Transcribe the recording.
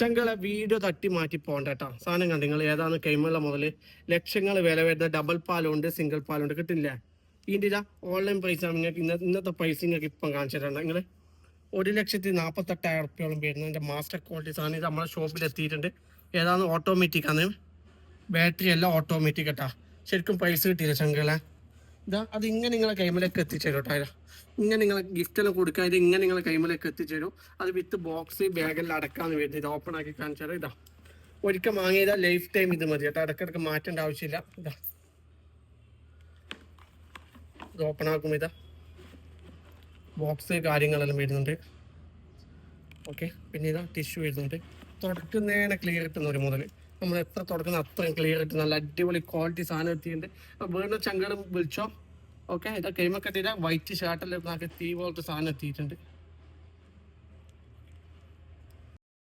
ചങ്കളെ video തട്ടി മാറ്റി പോകണ്ട കേട്ടോ. സാധനം കണ്ട് നിങ്ങൾ ഏതാണ് കൈമുള്ള മുതൽ ലക്ഷങ്ങൾ വില വരുന്ന ഡബിൾ പാലുണ്ട്, സിംഗിൾ പാലുണ്ട്, കിട്ടില്ല. ഇതിൻ്റെ ഇതാ ഓൺലൈൻ പ്രൈസ് ആണ്. നിങ്ങൾക്ക് ഇന്നത്തെ പ്രൈസ് നിങ്ങൾക്ക് ഇപ്പം കാണിച്ചു തരാം. നിങ്ങൾ 1,48,000 റുപ്യോളം വരുന്നതിൻ്റെ മാസ്റ്റർ ക്വാളിറ്റി സാധനം ഇത് നമ്മുടെ ഷോപ്പിൽ എത്തിയിട്ടുണ്ട്. ഏതാണ് ഓട്ടോമാറ്റിക് ആണ്, ബാറ്ററി എല്ലാം ഓട്ടോമാറ്റിക് കേട്ടോ. ശരിക്കും പ്രൈസ് കിട്ടിയില്ല ചങ്കളെ. ഇതാ അത് ഇങ്ങനെ നിങ്ങളെ കൈമലേക്ക് എത്തിച്ചേരും കേട്ടോ. ഇങ്ങനെ നിങ്ങളെ ഗിഫ്റ്റെല്ലാം കൊടുക്കാൻ ഇത് ഇങ്ങനെ നിങ്ങളെ കൈമലേക്ക് എത്തിച്ചേരും. അത് വിത്ത് ബോക്സ് ബാഗെല്ലാം അടക്കാന്ന് വരുന്നത്. ഇത് ഓപ്പൺ ആക്കി കാണിച്ചാൽ ഇതാ ഒരിക്കൽ വാങ്ങിയതാ, ലൈഫ് ടൈം ഇത് മതി കേട്ടോ. ഇടയ്ക്കിടയ്ക്ക് മാറ്റേണ്ട ആവശ്യമില്ല. ഇതാ ഇത് ഓപ്പൺ ആക്കുമ്പോൾ ഇതാ ബോക്സ് കാര്യങ്ങളെല്ലാം വരുന്നുണ്ട്. ഓക്കെ, പിന്നെ ഇതാ ടിഷ്യൂ വരുന്നുണ്ട്. തുടക്കുന്നതിനെ ക്ലിയർ കിട്ടുന്ന ഒരു മുതൽ നമ്മൾ എത്ര തുടക്കുന്ന അത്രയും ക്ലിയർ കിട്ടും. നല്ല അടിപൊളി ക്വാളിറ്റി സാധനം എത്തിയിട്ടുണ്ട്. വീണ്ടും ചങ്കടം വിളിച്ചോ. ഓക്കെ, ഇതാ കൈമക്കെത്തിയിട്ട് വൈറ്റ് ഷർട്ടെല്ലാം തീ പോലത്തെ സാധനം എത്തിയിട്ടുണ്ട്.